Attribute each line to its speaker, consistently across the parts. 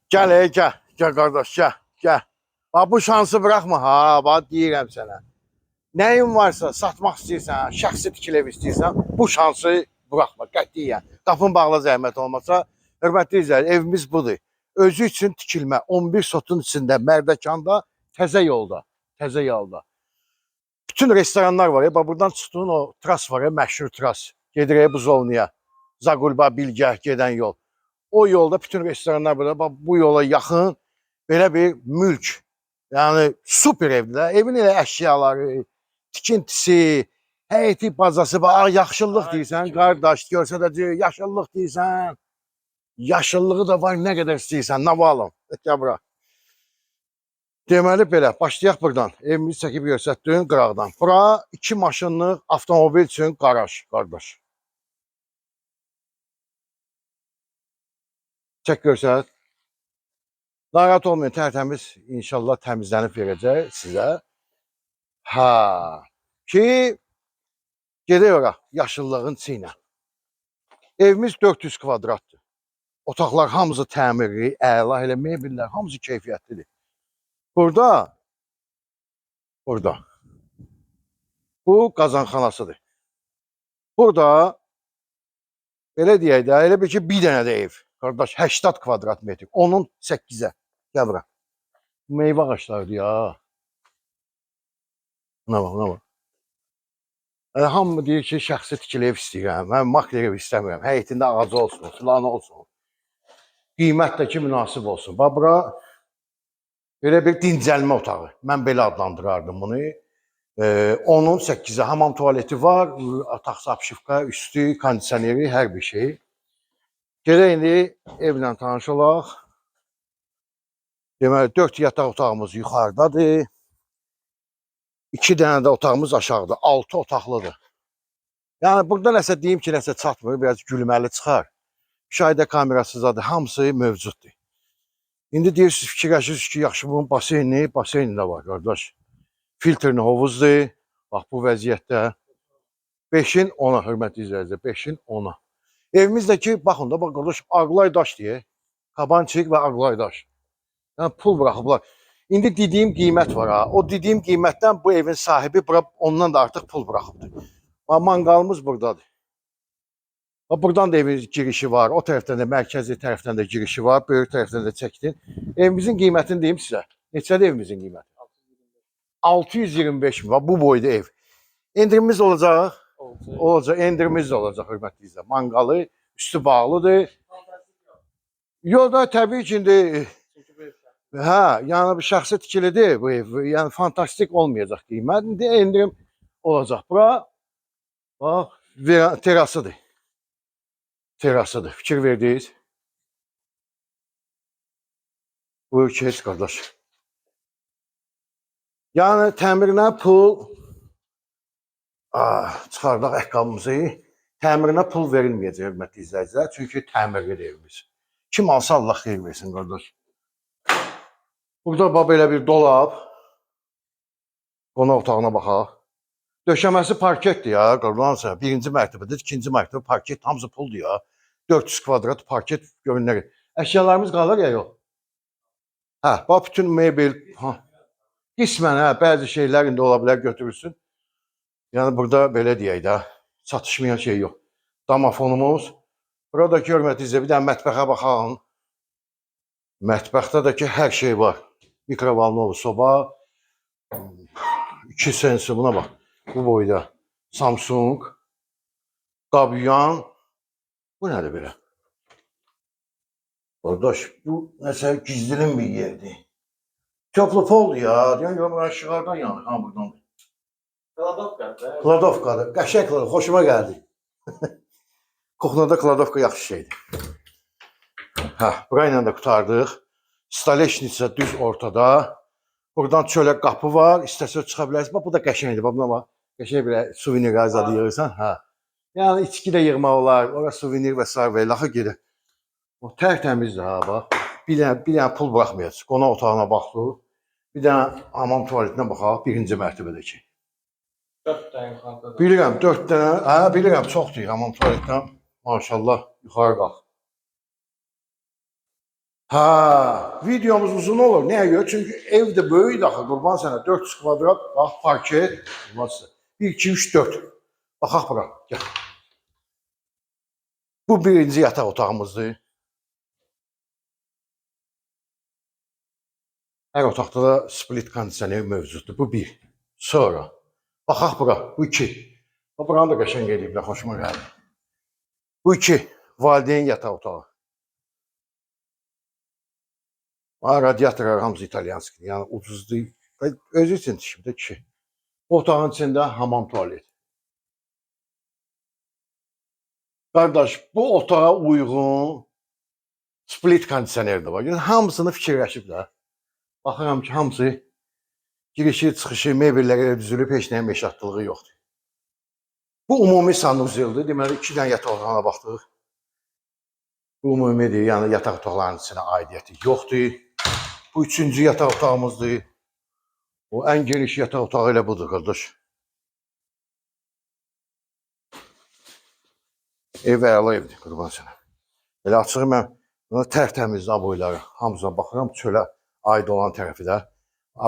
Speaker 1: Gel gel. Gel kardeş gel. Gel. Bak bu şansı bırakma ha. Bak deyirəm sənə. Nəyin varsa satmaq istəyirsən, şəxsi tikili ev istəyirsən, bu şansı buraxma qətiyyən. Qapın bağla zəhmət olmasa, hörmətli izləyicilər, evimiz budur. Özü üçün tikilmə 11 sotun içində Mərdəkanda, təzə yolda, təzə yolda. Bütün restoranlar var ya, bax buradan çıxdığın o tras var ya, məşhur tras. Gedirək Buzovniya, Zagulba, Bilgəh gedən yol. O yolda bütün restoranlar burada. Bax bu yola yaxın belə bir mülk. Yəni super evdir. Evin elə əşyaları, tikintisi, həyəti bazası, yaşıllıq deyirsən, qardaş, görsə də deyir, yaşıllıq deyirsən, yaşıllığı da var, nə qədər istəyirsən, nə valım, gəl bura. Deməli belə, başlayaq buradan, evimizi çəkib göstərdiyim qıraqdan. Bura 2 maşınlıq avtomobil üçün qaraj, qardaş. Çək görsət. Narahat olmayın, tərtəmiz, inşallah təmizlənib verəcək sizə. Ha, ki, gedək ora, yaşıllığın içinə. Evimiz 400 kvadratdır. Otaqlar hamısı təmirli, əla, elə mebellər, hamısı keyfiyyətlidir. Burada, bu qazanxanasıdır. Burada, belə deyək də, elə bir ki, bir dənə də ev. Qardaş, 80 kvadrat metr, onun 8-ə. Gəl bura. Meyvə ağaçlarıdır ya. Buna bax, buna bax. Hamı deyir ki, şəxsi tikili ev istəyirəm, mən makler ev istəmirəm, həyətində ağacı olsun, filanı olsun. Qiymətdəki münasib olsun. Bax, bura belə bir dincəlmə otağı. Mən belə adlandırardım bunu. Onun 8-ə hamam tualeti var, taxta apşifka, üstü, kondisioneri, hər bir şey. Gedək indi evlə tanış olaq. Deməli, 4 yataq otağımız yuxarıdadır. 2 dənə də otağımız aşağıda, 6 otaqlıdır. Yəni, burada nəsə deyim ki, nəsə çatmır, biraz gülməli çıxar. Müşahidə kamerasızdadır, hamısı mövcuddur. İndi deyirsiniz, fikirləşirsiniz ki, yaxşı, bunun baseyni də var, qardaş. Filtrli hovuzdur, bax bu vəziyyətdə. 5-in 10-a, hörmətli izləyicilər, 5-in 10-a. Evimizdəki, baxın da, bax, qardaş, Ağlay daş deyə, Kabançıq və Ağlay daş. Yəni, pul buraxıblar. İndi dediyim qiymət var ha. O dediyim qiymətdən bu evin sahibi ondan da artıq pul buraxıbdır. Manqalımız buradadır. Buradan da evin girişi var. O tərəfdən də, mərkəzi tərəfdən də girişi var. Böyük tərəfdən də çəkdin. Evimizin qiymətini deyim sizə. Neçədir evimizin qiyməti? 625 min. Bu boyda ev. Endirimimiz olacaq. Olacaq. Endirimimiz də olacaq, hörmətli izləyicilər. Manqalı üstü bağlıdır. Yolda təbii ki, indi hə, yəni bir şəxsi tikilidir bu ev. Yəni fantastik olmayacaq qiymət. İndi endirim olacaq. Bura bax, terasıdır. Terasıdır. Fikir verdiniz. Buyur ki, heç qardaş. Yəni təmirinə pul çıxardaq əqqabımızı. Təmirinə pul verilməyəcək, hörmətli izləyicilər. Çünki təmirlidir evimiz. Kim alsa Allah xeyir versin, qardaş. Burada belə bir dolab. Qonaq otağına baxaq. Döşəməsi parketdir ya, qardaşlar. 1-ci mərtəbədə, 2-ci mərtəbə parket, hamısı puldur ya. 400 kvadrat parket görünür. Əşyalarımız qalır ya, yox. Hə, bax bütün mebel, qismən, hə, bəzi şeylər indi ola bilər götürürsün. Yəni burada belə deyək də, çatışmayan şey yox. Damafonumuz. Buradakı hörmətli izləyicilər, bir dənə mətbəxə baxaq. Mətbəxdə də ki, hər şey var. Mikrovalnov soba, 2 sensi, buna bax. Bu boyda Samsung, Qabyan. Bu nədir belə? Qardaş, bu nəsə gizlinin bir yerdir. Köprü poldur ya. Deyən görəm, aşağıdan yanır. Ha, buradan. Kladovkadır. Kladovkadır. Qəşəng kladovka. Xoşuma gəldi. Kuxnada kladovka yaxşı şeydir. Hə, burayla da qutardıq. Staleşnitsa düz ortada. Buradan çölə qapı var. İstəsə çıxa bilərsiniz. Bax, bu da qəşəngdir. Bax, buna bax. Qəşəng belə suvenir azadı yığırsan. Hə. Yəni, içki də yığmaq olar. Ora suvenir və s. və ilaxı gedir. O tərtəmizdir ha, bax. Bir dənə pul buraxmayacaq. Qonaq otağına baxdıq. Bir dənə hamam tualetinə baxaq. 1-ci mərtəbədəki.
Speaker 2: 4 dənə yuxarıda.
Speaker 1: Bilirəm, 4 dənə. Hə, bilirəm, çoxdur hamam tualetdən. Maşallah, yuxarı qalx. Ha, videomuz uzun olur. Nəyə görə? Çünki evdə böyük axı, qurban sənə 400 kvadrat, bax, parket, burası. 1, 2, 3, 4. Baxaq bura, gəl. Bu birinci yataq otağımızdır. Hər otaqda da split kondisioner mövcuddur. Bu bir. Sonra, baxaq bura, bu iki. Buranı da qəşəng ediblər, xoşuma gəldi. Bu iki, valideyn yataq otağı. Radiatorlar hamısı italyanskidir, yəni ucuzdur. Özü üçün tikibdə kişi. Otağın içində hamam tualet. Qardaş, bu otağa uyğun split kondisioner də var. Yəni hamısını fikirləşiblər. Baxıram ki, hamısı girişi, çıxışı, mebellər elə düzülüb, heç nəyin meşatlığı yoxdur. Bu ümumi sanuzeldir. Deməli, 2 dənə yataq otağına baxdıq. Bu ümumidir, yəni yataq otaqlarının içinə aidiyyəti yoxdur. Bu üçüncü yataq otağımızdır. O ən geniş yataq otağı elə budur, qardaş. Ev əla evdir, qurban sənə. Elə açığı mən tərtəmiz aboyları hamısına baxıram, çölə aid olan tərəfi də.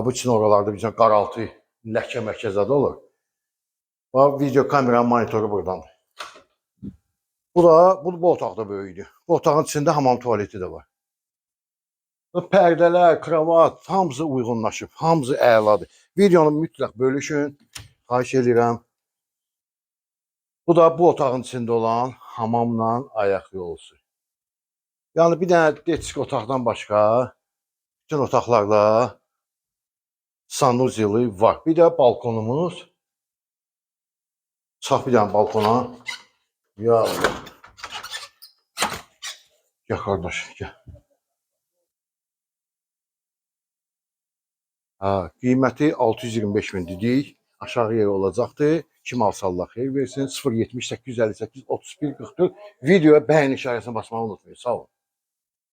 Speaker 1: Bu üçün oralarda bir qaraltı, ləkə mərkəzədə olur. Video kamera monitoru buradandır. Bu otaqda böyükdür. Bu otağın içində hamam tualeti də var. Pərdələr, kravat, hamısı uyğunlaşıb, hamısı əladır. Videonu mütləq bölüşün, xahiş edirəm. Bu da bu otağın içində olan hamamla ayaq yolusu. Yəni bir dənə deçik otaqdan başqa bütün otaqlarda sanuzeli var. Bir də balkonumuz. Çıx bir dənə balkona. Ya Allah. Gəl qardaş, gəl. Qiyməti 625 min dedik. Aşağı yeri olacaqdır. Kim alsa Allah xeyir versin. 070 858 31 44. Videoya bəyən işarəsini basmağı unutmayın. Sağ olun.